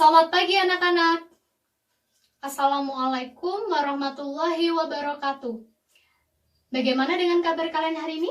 Selamat pagi anak-anak. Assalamualaikum warahmatullahi wabarakatuh. Bagaimana dengan kabar kalian hari ini?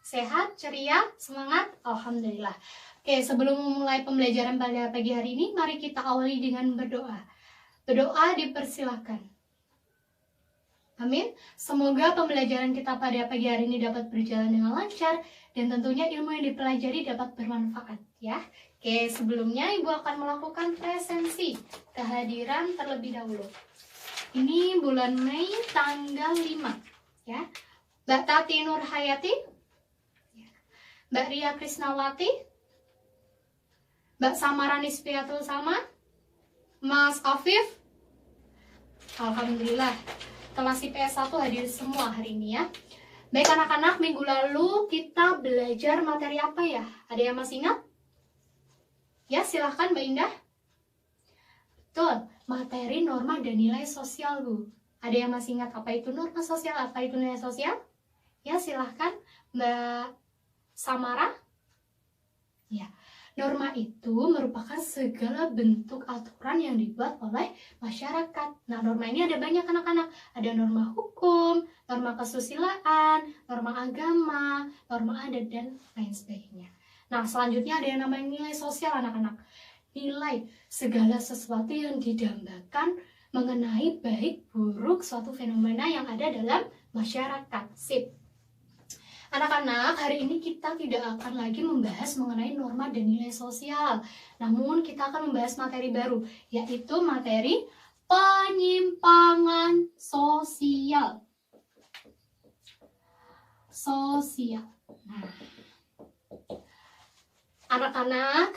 Sehat, ceria, semangat? Alhamdulillah. Oke, sebelum memulai pembelajaran pada pagi hari ini, mari kita awali dengan berdoa. Berdoa dipersilahkan. Amin. Semoga pembelajaran kita pada pagi hari ini dapat berjalan dengan lancar dan tentunya ilmu yang dipelajari dapat bermanfaat ya. Oke, sebelumnya Ibu akan melakukan presensi kehadiran terlebih dahulu. Ini bulan Mei tanggal 5 ya. Mbak Tati Nur Hayati, Mbak Ria Krisnawati, Mbak Samara Nisfiatul Sama, Mas Afif. Alhamdulillah, kelas IPS 1 hadir semua hari ini ya. Baik anak-anak, minggu lalu kita belajar materi apa ya? Ada yang masih ingat? Ya, silahkan Mbak Indah. Betul, materi norma dan nilai sosial, Bu. Ada yang masih ingat apa itu norma sosial, apa itu nilai sosial? Ya, silahkan Mbak Samara. Ya, norma itu merupakan segala bentuk aturan yang dibuat oleh masyarakat. Nah, norma ini ada banyak anak-anak. Ada norma hukum, norma kesusilaan, norma agama, norma adat, dan lain sebagainya. Nah, selanjutnya ada yang namanya nilai sosial anak-anak. Nilai segala sesuatu yang didambakan mengenai baik buruk suatu fenomena yang ada dalam masyarakat. Sip. Anak-anak, hari ini kita tidak akan lagi membahas mengenai norma dan nilai sosial. Namun kita akan membahas materi baru, yaitu materi penyimpangan sosial. Nah, anak-anak,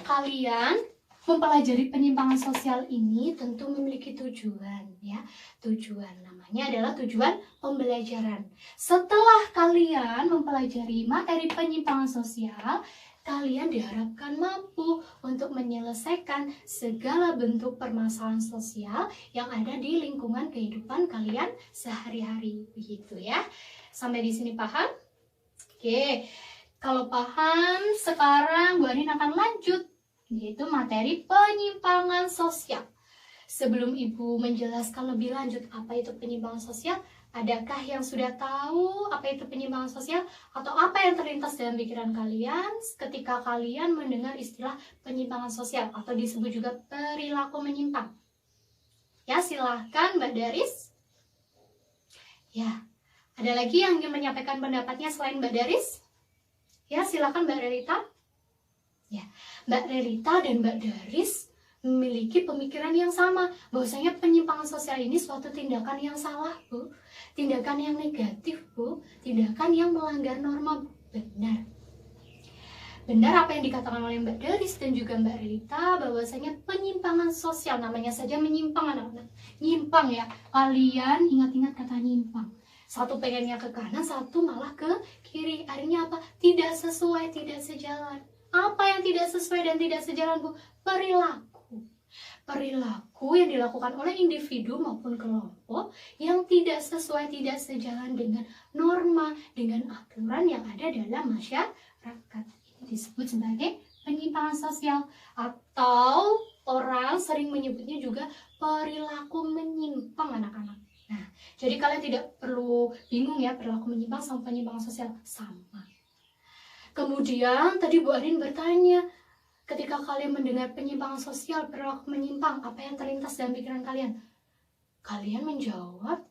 kalian mempelajari penyimpangan sosial ini tentu memiliki tujuan ya. Tujuan namanya adalah tujuan pembelajaran. Setelah kalian mempelajari materi penyimpangan sosial, kalian diharapkan mampu untuk menyelesaikan segala bentuk permasalahan sosial yang ada di lingkungan kehidupan kalian sehari-hari. Begitu ya. Sampai di sini paham? Oke. Kalau paham, sekarang Bu Anin akan lanjut, yaitu materi penyimpangan sosial. Sebelum Ibu menjelaskan lebih lanjut apa itu penyimpangan sosial, adakah yang sudah tahu apa itu penyimpangan sosial? Atau apa yang terlintas dalam pikiran kalian ketika kalian mendengar istilah penyimpangan sosial atau disebut juga perilaku menyimpang? Ya, silahkan Mbak Daris. Ya, ada lagi yang ingin menyampaikan pendapatnya selain Mbak Daris? Ya, silakan Mbak Relita. Ya, Mbak Relita dan Mbak Daris memiliki pemikiran yang sama, bahwasanya penyimpangan sosial ini suatu tindakan yang salah, Bu. Tindakan yang negatif, Bu. Tindakan yang melanggar norma, Bu. Benar. Benar apa yang dikatakan oleh Mbak Daris dan juga Mbak Relita, bahwasanya penyimpangan sosial, namanya saja menyimpang anak-anak. Nyimpang ya, kalian ingat-ingat kata nyimpang. Satu pengennya ke kanan, satu malah ke kiri. Artinya apa? Tidak sesuai, tidak sejalan. Apa yang tidak sesuai dan tidak sejalan, Bu? Perilaku. Perilaku yang dilakukan oleh individu maupun kelompok yang tidak sesuai, tidak sejalan dengan norma, dengan aturan yang ada dalam masyarakat. Ini disebut sebagai penyimpangan sosial. Atau orang sering menyebutnya juga perilaku menyimpang anak-anak. Nah, jadi kalian tidak perlu bingung ya, perilaku menyimpang sama penyimpangan sosial sama. Kemudian tadi Bu Anin bertanya, ketika kalian mendengar penyimpangan sosial, perilaku menyimpang, apa yang terlintas dalam pikiran kalian? Kalian menjawab,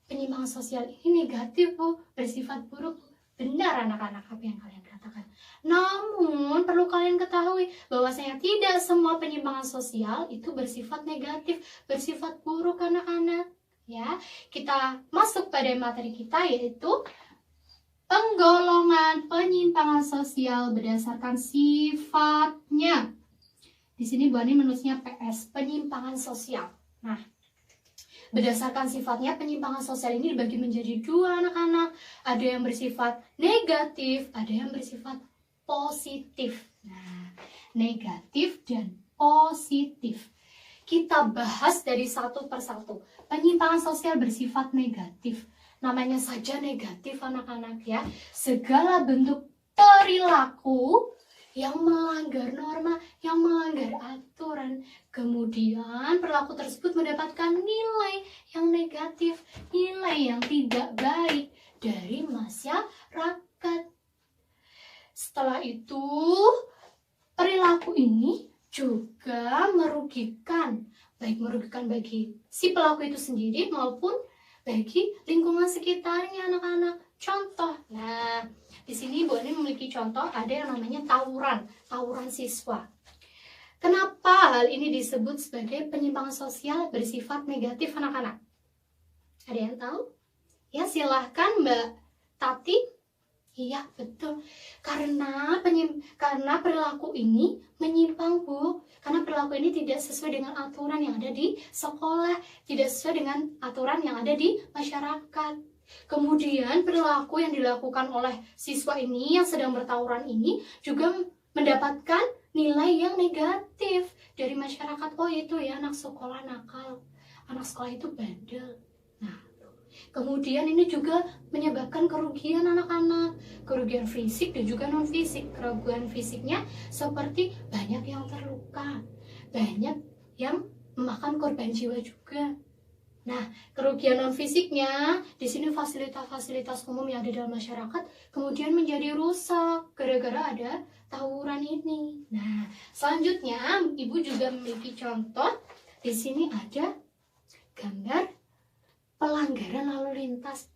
penyimpangan sosial ini negatif, Bu, bersifat buruk. Benar anak-anak apa yang kalian katakan. Namun perlu kalian ketahui bahwasanya tidak semua penyimpangan sosial itu bersifat negatif, bersifat buruk anak-anak. Ya, kita masuk pada materi kita, yaitu penggolongan penyimpangan sosial berdasarkan sifatnya. Di sini Bu Ani menulisnya PS, penyimpangan sosial. Nah, berdasarkan sifatnya, penyimpangan sosial ini dibagi menjadi dua anak-anak. Ada yang bersifat negatif, ada yang bersifat positif. Nah, negatif dan positif. Kita bahas dari satu persatu. Penyimpangan sosial bersifat negatif. Namanya saja negatif anak-anak ya. Segala bentuk perilaku yang melanggar norma, yang melanggar aturan. Kemudian perilaku tersebut mendapatkan nilai yang negatif, nilai yang tidak baik dari masyarakat. Setelah itu, perilaku ini juga merugikan, baik merugikan bagi si pelaku itu sendiri maupun bagi lingkungan sekitarnya anak-anak. Contoh, nah di sini Bu Ani memiliki contoh ada yang namanya tawuran siswa. Kenapa hal ini disebut sebagai penyimpangan sosial bersifat negatif anak-anak? Ada yang tahu? Ya silahkan Mbak Tati. Iya betul, karena perilaku ini menyimpang Bu, karena perilaku ini tidak sesuai dengan aturan yang ada di sekolah, tidak sesuai dengan aturan yang ada di masyarakat. Kemudian perilaku yang dilakukan oleh siswa ini yang sedang bertawuran ini juga mendapatkan nilai yang negatif dari masyarakat. Oh itu ya, anak sekolah nakal, anak sekolah itu bandel. Nah, kemudian ini juga menyebabkan kerugian anak-anak, kerugian fisik dan juga non-fisik. Kerugian fisiknya seperti banyak yang terluka, banyak yang memakan korban jiwa juga. Nah, kerugian non-fisiknya, di sini fasilitas-fasilitas umum yang ada dalam masyarakat kemudian menjadi rusak gara-gara ada tawuran ini. Nah, selanjutnya Ibu juga memiliki contoh. Di sini ada gambar pelanggaran lalu lintas.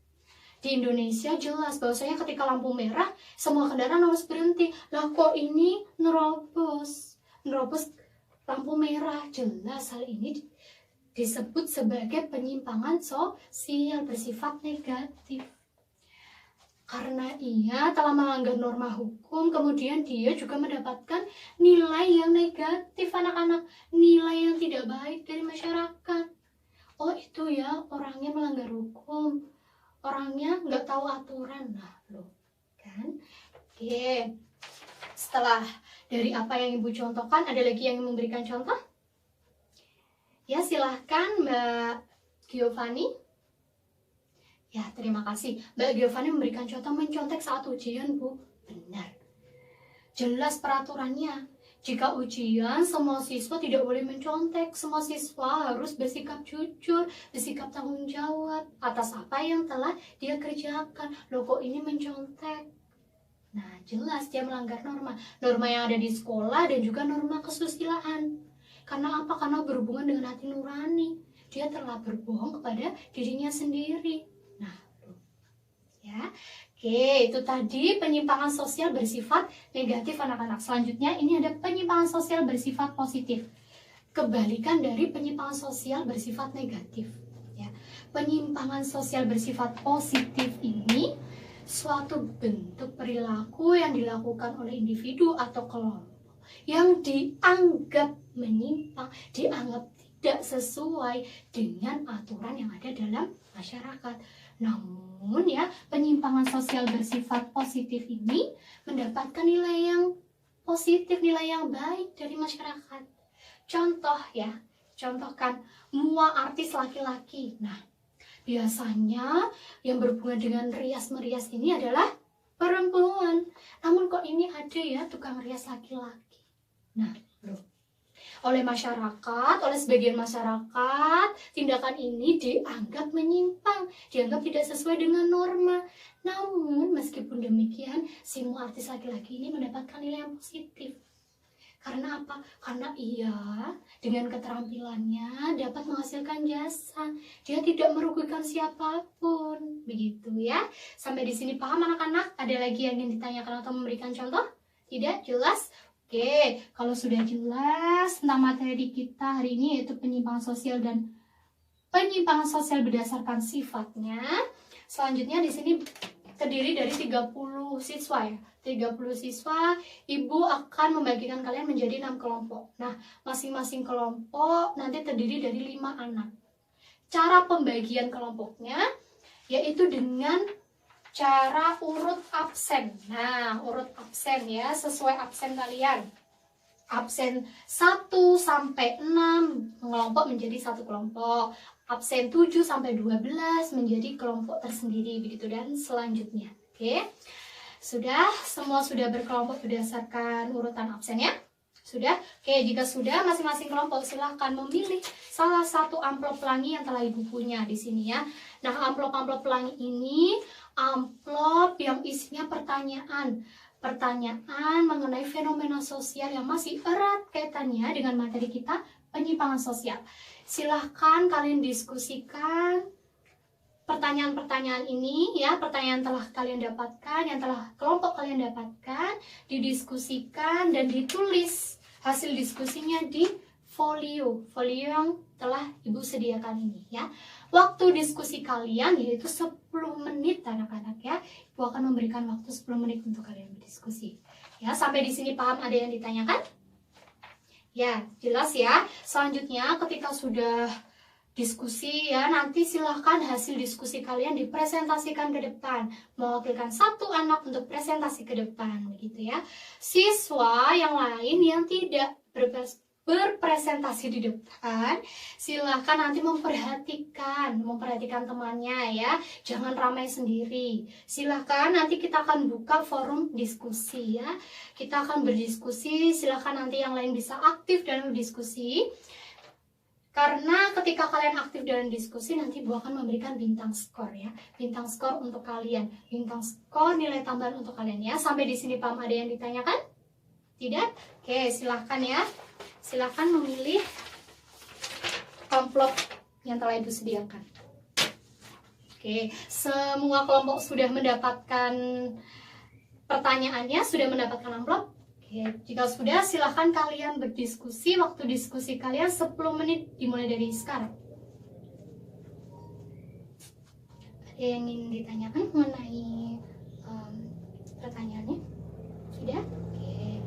Di Indonesia jelas bahwasanya ketika lampu merah semua kendaraan harus berhenti. Lah kok ini nerobos lampu merah? Jelas hal ini disebut sebagai penyimpangan sosial bersifat negatif. Karena ia telah melanggar norma hukum, kemudian dia juga mendapatkan nilai yang negatif anak-anak, nilai yang tidak baik dari masyarakat. Oh itu ya, orangnya melanggar hukum, orangnya nggak tahu aturan. Nah loh, kan? Oke, setelah dari apa yang Ibu contohkan, ada lagi yang memberikan contoh? Ya silahkan Mbak Giovanni. Ya terima kasih, Mbak Giovanni memberikan contoh mencontek saat ujian Bu. Benar, jelas peraturannya. Jika ujian, semua siswa tidak boleh mencontek. Semua siswa harus bersikap jujur, bersikap tanggung jawab atas apa yang telah dia kerjakan. Loh kok ini mencontek? Nah, jelas dia melanggar norma. Norma yang ada di sekolah dan juga norma kesusilaan. Karena apa? Karena berhubungan dengan hati nurani. Dia telah berbohong kepada dirinya sendiri. Nah, ya. Oke, itu tadi penyimpangan sosial bersifat negatif anak-anak. Selanjutnya ini ada penyimpangan sosial bersifat positif. Kebalikan dari penyimpangan sosial bersifat negatif. Ya. Penyimpangan sosial bersifat positif ini suatu bentuk perilaku yang dilakukan oleh individu atau kelompok yang dianggap menyimpang, dianggap tidak sesuai dengan aturan yang ada dalam masyarakat. Namun ya, penyimpangan sosial bersifat positif ini mendapatkan nilai yang positif, nilai yang baik dari masyarakat. Contoh ya, contohkan mua artis laki-laki. Nah, biasanya yang berhubungan dengan rias-merias ini adalah perempuan. Namun kok ini ada ya tukang rias laki-laki. Nah, oleh masyarakat, oleh sebagian masyarakat, tindakan ini dianggap menyimpang, dianggap tidak sesuai dengan norma. Namun, meskipun demikian, si artis laki-laki ini mendapatkan nilai yang positif. Karena apa? Karena ia dengan keterampilannya dapat menghasilkan jasa. Dia tidak merugikan siapapun. Begitu ya. Sampai di sini paham anak-anak? Ada lagi yang ingin ditanyakan atau memberikan contoh? Tidak? Jelas? Oke, kalau sudah jelas tentang materi kita hari ini yaitu penyimpangan sosial dan penyimpangan sosial berdasarkan sifatnya. Selanjutnya di sini terdiri dari 30 siswa ya. 30 siswa, Ibu akan membagikan kalian menjadi 6 kelompok. Nah, masing-masing kelompok nanti terdiri dari 5 anak. Cara pembagian kelompoknya yaitu dengan cara urut absen. Nah, urut absen ya, sesuai absen kalian. Absen 1 sampai 6 mengelompok menjadi satu kelompok. Absen 7 sampai 12 menjadi kelompok tersendiri begitu dan selanjutnya. Oke. Semua sudah berkelompok berdasarkan urutan absennya? Sudah? Oke, jika sudah, masing-masing kelompok silahkan memilih salah satu amplop pelangi yang telah Ibu punya di sini ya. Nah, amplop-amplop pelangi ini amplop yang isinya pertanyaan. Pertanyaan mengenai fenomena sosial yang masih erat kaitannya dengan materi kita, penyimpangan sosial. Silahkan kalian diskusikan pertanyaan-pertanyaan ini ya, pertanyaan telah kalian dapatkan, yang telah kelompok kalian dapatkan, didiskusikan dan ditulis hasil diskusinya di folio yang telah Ibu sediakan ini ya. Waktu diskusi kalian yaitu 10 menit anak-anak ya. Ibu akan memberikan waktu 10 menit untuk kalian berdiskusi. Ya, sampai di sini paham? Ada yang ditanyakan? Ya, jelas ya. Selanjutnya ketika sudah diskusi ya, nanti silahkan hasil diskusi kalian dipresentasikan ke depan, mewakilkan satu anak untuk presentasi ke depan begitu ya. Siswa yang lain yang tidak berpresentasi di depan, silahkan nanti memperhatikan temannya ya, jangan ramai sendiri. Silahkan nanti kita akan buka forum diskusi ya, kita akan berdiskusi. Silahkan nanti yang lain bisa aktif dalam diskusi. Karena ketika kalian aktif dalam diskusi, nanti Bu akan memberikan bintang skor ya. Bintang skor untuk kalian. Bintang skor nilai tambahan untuk kalian ya. Sampai di sini paham? Ada yang ditanyakan? Tidak? Oke, silahkan ya. Silahkan memilih amplop yang telah Ibu sediakan. Oke, semua kelompok sudah mendapatkan pertanyaannya, sudah mendapatkan amplop? Oke, jika sudah, silahkan kalian berdiskusi. Waktu diskusi kalian 10 menit dimulai dari sekarang. Ada yang ingin ditanyakan mengenai pertanyaannya? Tidak? Oke.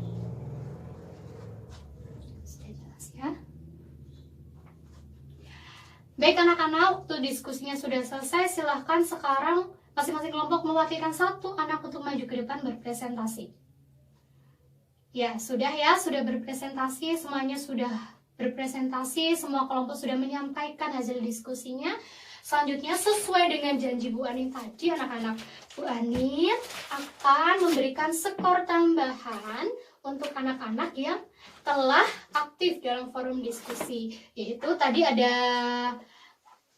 Sudah jelas ya. Baik anak-anak, waktu diskusinya sudah selesai. Silahkan sekarang masing-masing kelompok mewakilkan satu anak untuk maju ke depan berpresentasi. Ya, sudah berpresentasi, semuanya sudah berpresentasi, semua kelompok sudah menyampaikan hasil diskusinya. Selanjutnya, sesuai dengan janji Bu Anin tadi, anak-anak, Bu Anin akan memberikan skor tambahan untuk anak-anak yang telah aktif dalam forum diskusi. Yaitu tadi ada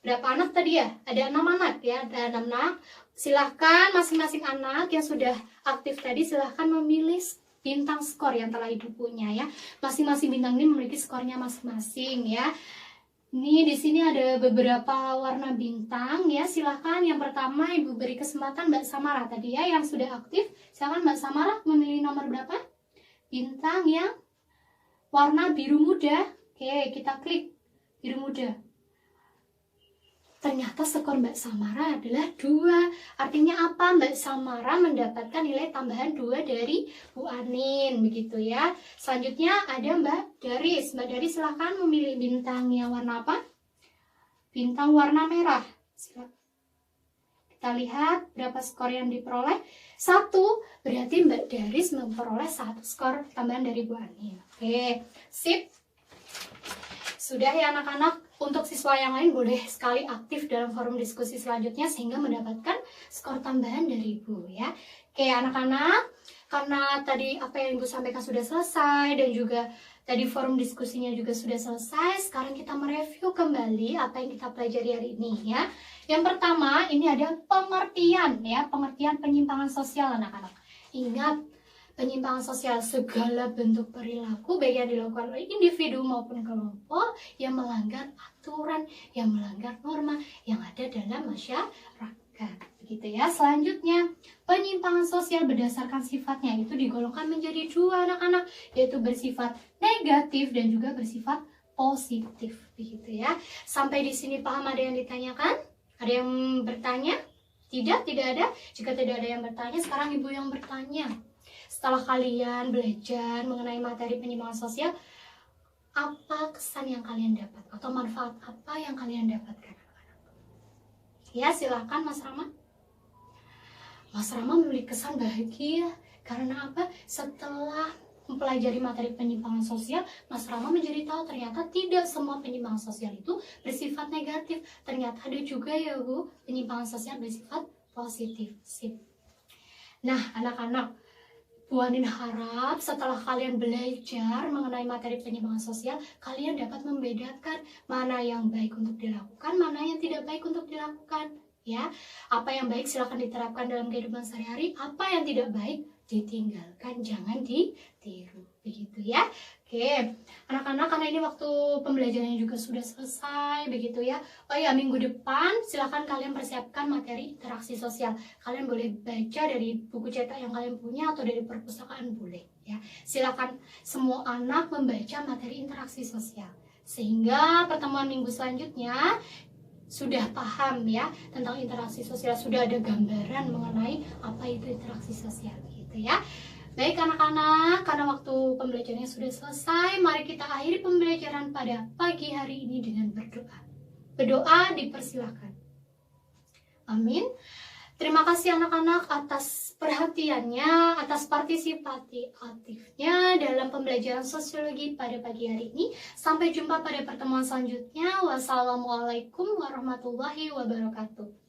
berapa anak tadi ya? Ada 6 anak ya, ada 6 anak. Silahkan masing-masing anak yang sudah aktif tadi, silahkan memilih bintang skor yang telah Ibu punya ya. Masing-masing bintang ini memiliki skornya masing-masing ya. Ini di sini ada beberapa warna bintang ya. Silahkan yang pertama Ibu beri kesempatan Mbak Samara tadi ya, yang sudah aktif. Silahkan Mbak Samara memilih nomor berapa? Bintang yang warna biru muda. Oke, kita klik biru muda. Ternyata skor Mbak Samara adalah 2. Artinya apa? Mbak Samara mendapatkan nilai tambahan 2 dari Bu Anin, begitu ya. Selanjutnya ada Mbak Daris. Mbak Daris silahkan memilih bintang yang warna apa? Bintang warna merah. Silahkan. Kita lihat berapa skor yang diperoleh. 1, berarti Mbak Daris memperoleh 1 skor tambahan dari Bu Anin. Oke, sip. Sudah ya anak-anak. Untuk siswa yang lain boleh sekali aktif dalam forum diskusi selanjutnya sehingga mendapatkan skor tambahan dari Ibu ya. Oke anak-anak, karena tadi apa yang Ibu sampaikan sudah selesai dan juga tadi forum diskusinya juga sudah selesai, sekarang kita mereview kembali apa yang kita pelajari hari ini ya. Yang pertama ini ada pengertian ya, pengertian penyimpangan sosial anak-anak. Ingat, penyimpangan sosial segala bentuk perilaku baik yang dilakukan oleh individu maupun kelompok yang melanggar aturan, yang melanggar norma yang ada dalam masyarakat. Begitu ya. Selanjutnya, penyimpangan sosial berdasarkan sifatnya itu digolongkan menjadi 2 anak-anak, yaitu bersifat negatif dan juga bersifat positif. Begitu ya. Sampai di sini paham? Ada yang ditanyakan? Ada yang bertanya? Tidak ada. Jika tidak ada yang bertanya, sekarang Ibu yang bertanya. Setelah kalian belajar mengenai materi penyimpangan sosial, apa kesan yang kalian dapat atau manfaat apa yang kalian dapatkan? Ya, silahkan Mas Rama. Mas Rama memiliki kesan bahagia. Karena apa? Setelah mempelajari materi penyimpangan sosial, Mas Rama menjadi tahu ternyata tidak semua penyimpangan sosial itu bersifat negatif. Ternyata ada juga ya Bu, penyimpangan sosial bersifat positif. Sip. Nah, anak-anak, Bu Anin harap setelah kalian belajar mengenai materi penyimpangan sosial, kalian dapat membedakan mana yang baik untuk dilakukan, mana yang tidak baik untuk dilakukan. Ya, apa yang baik silakan diterapkan dalam kehidupan sehari-hari, apa yang tidak baik ditinggalkan, jangan ditiru, begitu ya. Oke, anak-anak, karena ini waktu pembelajarannya juga sudah selesai, begitu ya. Oh ya, minggu depan silakan kalian persiapkan materi interaksi sosial. Kalian boleh baca dari buku cetak yang kalian punya atau dari perpustakaan boleh ya. Silakan semua anak membaca materi interaksi sosial sehingga pertemuan minggu selanjutnya sudah paham ya tentang interaksi sosial, sudah ada gambaran mengenai apa itu interaksi sosial gitu ya. Baik anak-anak, karena waktu pembelajarannya sudah selesai, mari kita akhiri pembelajaran pada pagi hari ini dengan berdoa. Berdoa dipersilakan. Amin. Terima kasih anak-anak atas perhatiannya, atas partisipasi aktifnya dalam pembelajaran sosiologi pada pagi hari ini. Sampai jumpa pada pertemuan selanjutnya. Wassalamualaikum warahmatullahi wabarakatuh.